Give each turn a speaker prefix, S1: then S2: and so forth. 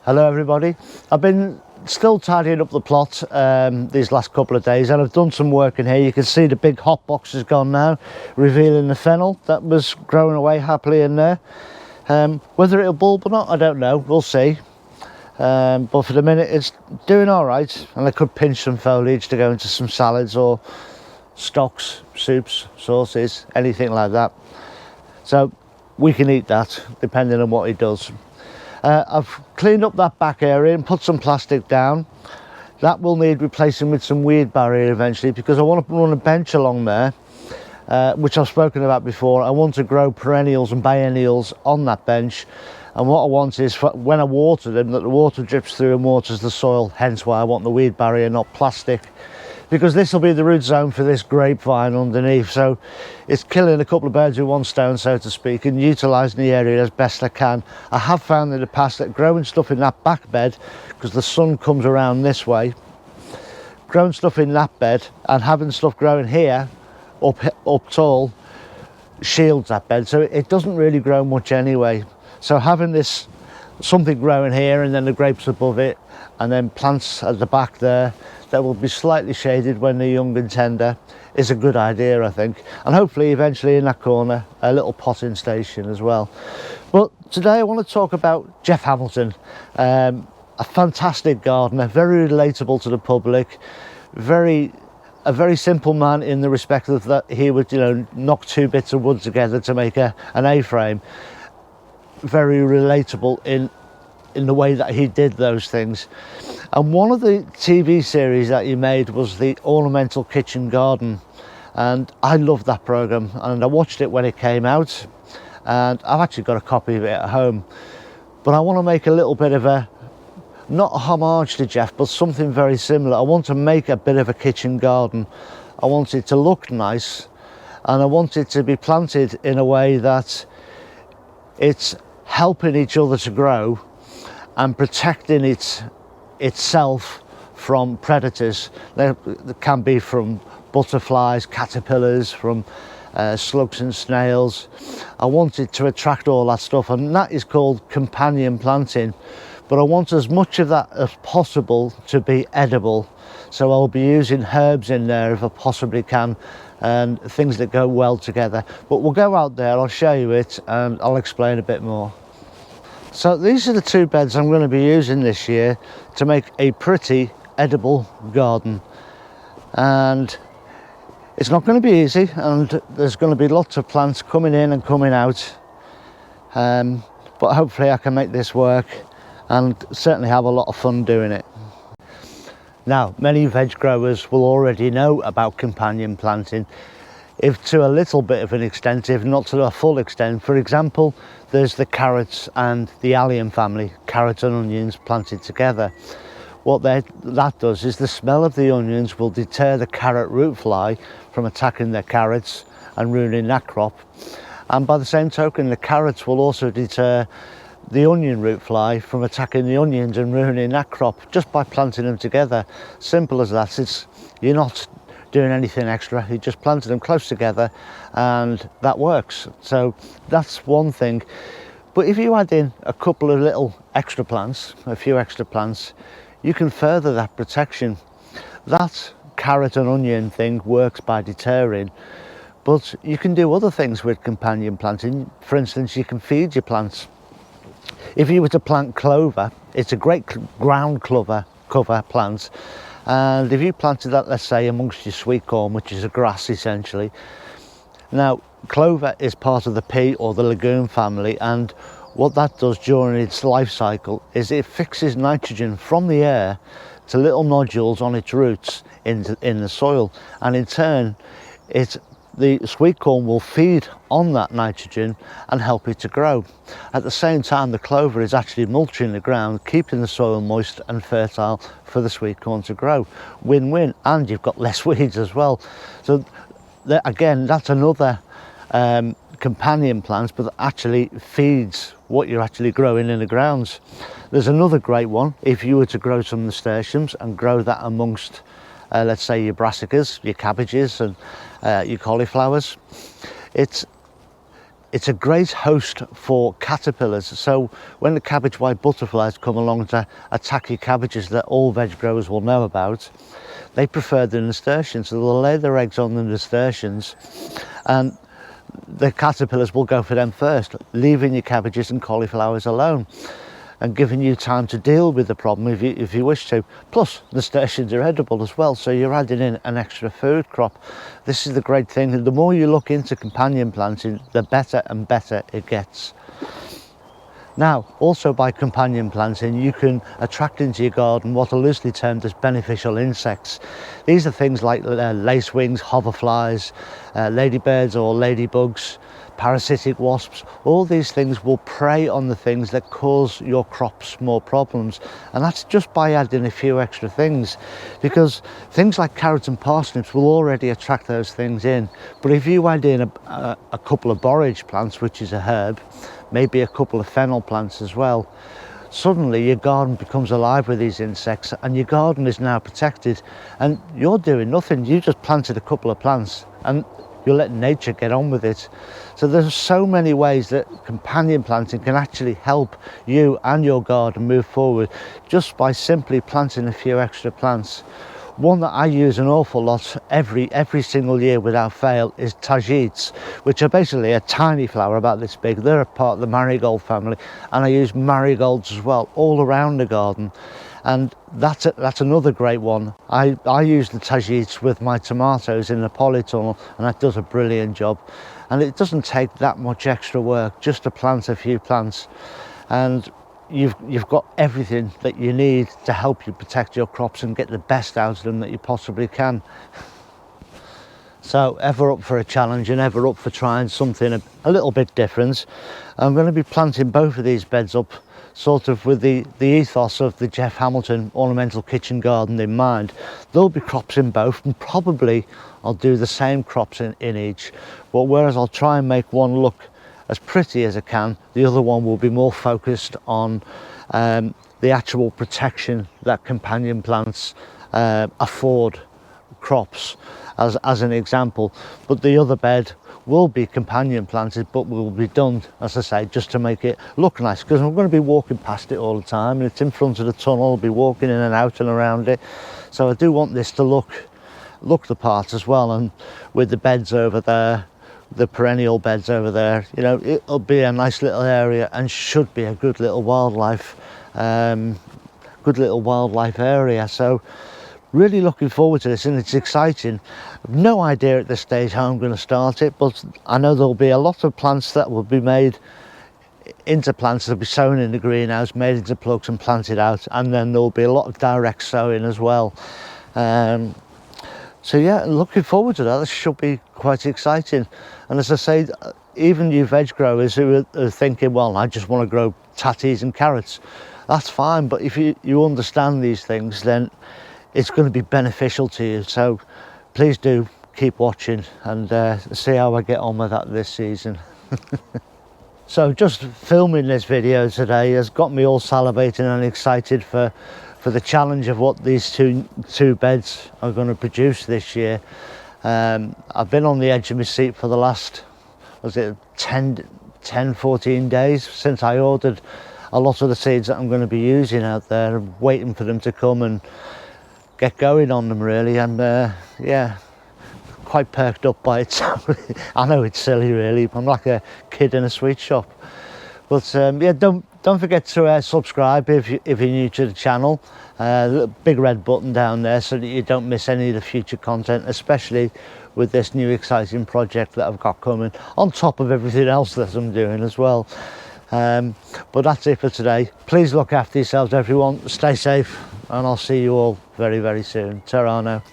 S1: Hello everybody. I've been still tidying up the plot these last couple of days, and I've done some work in here. You can see the big hot box is gone now, revealing the fennel that was growing away happily in there. Whether it'll bulb or not, I don't know, we'll see. But for the minute it's doing all right, and I could pinch some foliage to go into some salads or stocks, soups, sauces, anything like that. So we can eat that depending on what it does. I've cleaned up that back area and put some plastic down. That will need replacing with some weed barrier eventually, because I want to run a bench along there, which I've spoken about before. I want to grow perennials and biennials on that bench, and what I want is for when I water them, that the water drips through and waters the soil, hence why I want the weed barrier, not plastic, because this will be the root zone for this grapevine underneath. So it's killing a couple of birds with one stone, so to speak, and utilising the area as best I can. I have found in the past that growing stuff in that back bed, because the sun comes around this way, growing stuff in that bed and having stuff growing here up tall shields that bed, so it doesn't really grow much anyway. So having this something growing here and then the grapes above it, and then plants at the back there that will be slightly shaded when they're young and tender, is a good idea, I think. And hopefully eventually in that corner a little potting station as well. But today I want to talk about Geoff Hamilton, a fantastic gardener, very relatable to the public, a very simple man in the respect of that he would, knock two bits of wood together to make an A-frame. Very relatable in the way that he did those things. And one of the TV series that he made was the Ornamental Kitchen Garden, and I loved that program, and I watched it when it came out, and I've actually got a copy of it at home. But I want to make a little bit of not a homage to Geoff, but something very similar. I want to make a bit of a kitchen garden. I want it to look nice, and I want it to be planted in a way that it's helping each other to grow and protecting itself from predators. They can be from butterflies, caterpillars, from slugs and snails. I wanted to attract all that stuff, and that is called companion planting. But I want as much of that as possible to be edible. So I'll be using herbs in there if I possibly can, and things that go well together. But we'll go out there, I'll show you it, and I'll explain a bit more. So these are the two beds I'm going to be using this year to make a pretty edible garden. And it's not going to be easy, and there's going to be lots of plants coming in and coming out. But hopefully I can make this work and certainly have a lot of fun doing it. Now, many veg growers will already know about companion planting, if to a little bit of an extent, if not to a full extent. For example, there's the carrots and the allium family, carrots and onions planted together. What that does is the smell of the onions will deter the carrot root fly from attacking their carrots and ruining that crop. And by the same token, the carrots will also deter the onion root fly from attacking the onions and ruining that crop just by planting them together. Simple as that. You're not doing anything extra, you just planted them close together and that works. So that's one thing. But if you add in a couple of little extra plants, a few extra plants, you can further that protection. That carrot and onion thing works by deterring, but you can do other things with companion planting. For instance, you can feed your plants. If you were to plant clover, it's a great ground cover plant, and if you planted that, let's say, amongst your sweet corn, which is a grass essentially. Now, clover is part of the pea or the legume family, and what that does during its life cycle is it fixes nitrogen from the air to little nodules on its roots in the soil, and in turn the sweet corn will feed on that nitrogen and help it to grow. At the same time, the clover is actually mulching the ground, keeping the soil moist and fertile for the sweet corn to grow. Win-win, and you've got less weeds as well. So again, that's another companion plant, but actually feeds what you're actually growing in the grounds. There's another great one. If you were to grow some nasturtiums and grow that amongst let's say your brassicas, your cabbages and your cauliflowers, it's a great host for caterpillars. So when the cabbage white butterflies come along to attack your cabbages that all veg growers will know about, they prefer the nasturtiums. So they'll lay their eggs on the nasturtiums, and the caterpillars will go for them first, leaving your cabbages and cauliflowers alone and giving you time to deal with the problem if you wish to. Plus, nasturtiums are edible as well, so you're adding in an extra food crop. This is the great thing. The more you look into companion planting, the better and better it gets. Now, also by companion planting, you can attract into your garden what are loosely termed as beneficial insects. These are things like lacewings, hoverflies, ladybirds or ladybugs, parasitic wasps. All these things will prey on the things that cause your crops more problems, and that's just by adding a few extra things, because things like carrots and parsnips will already attract those things in. But if you add in a couple of borage plants, which is a herb, maybe a couple of fennel plants as well, suddenly your garden becomes alive with these insects, and your garden is now protected, and you're doing nothing. You just planted a couple of plants and you're letting nature get on with it. So there's so many ways that companion planting can actually help you and your garden move forward just by simply planting a few extra plants. One that I use an awful lot every single year without fail is tagetes, which are basically a tiny flower about this big. They're a part of the marigold family, and I use marigolds as well all around the garden. And that's another great one. I use the tagetes with my tomatoes in the polytunnel, and that does a brilliant job. And it doesn't take that much extra work just to plant a few plants, and you've got everything that you need to help you protect your crops and get the best out of them that you possibly can. So, ever up for a challenge and ever up for trying something a little bit different, I'm going to be planting both of these beds up sort of with the ethos of the Geoff Hamilton ornamental kitchen garden in mind. There'll be crops in both, and probably I'll do the same crops in each, but whereas I'll try and make one look as pretty as I can, the other one will be more focused on the actual protection that companion plants afford crops, as an example. But the other bed will be companion planted, but will be done, as I say, just to make it look nice, because I'm going to be walking past it all the time, and it's in front of the tunnel. I'll be walking in and out and around it, so I do want this to look the part as well. And with the beds over there, the perennial beds over there, you know, it'll be a nice little area and should be a good little wildlife area. So really looking forward to this, and it's exciting. I've no idea at this stage how I'm going to start it, but I know there'll be a lot of plants that will be made into plants that will be sown in the greenhouse, made into plugs and planted out, and then there'll be a lot of direct sowing as well. So yeah, looking forward to that. This should be quite exciting. And as I say, even you veg growers who are thinking, well, I just want to grow tatties and carrots, that's fine. But if you understand these things, then it's going to be beneficial to you. So please do keep watching and see how I get on with that this season. So just filming this video today has got me all salivating and excited for the challenge of what these two beds are going to produce this year. I've been on the edge of my seat for the last, was it 10-14 days since I ordered a lot of the seeds that I'm going to be using out there. I'm waiting for them to come and get going on them really, and yeah, quite perked up by it. I know it's silly really, I'm like a kid in a sweet shop. But yeah, don't forget to subscribe if you're new to the channel. The big red button down there so that you don't miss any of the future content, especially with this new exciting project that I've got coming, on top of everything else that I'm doing as well. But that's it for today. Please look after yourselves, everyone. Stay safe, and I'll see you all very, very soon. Ta-ra now.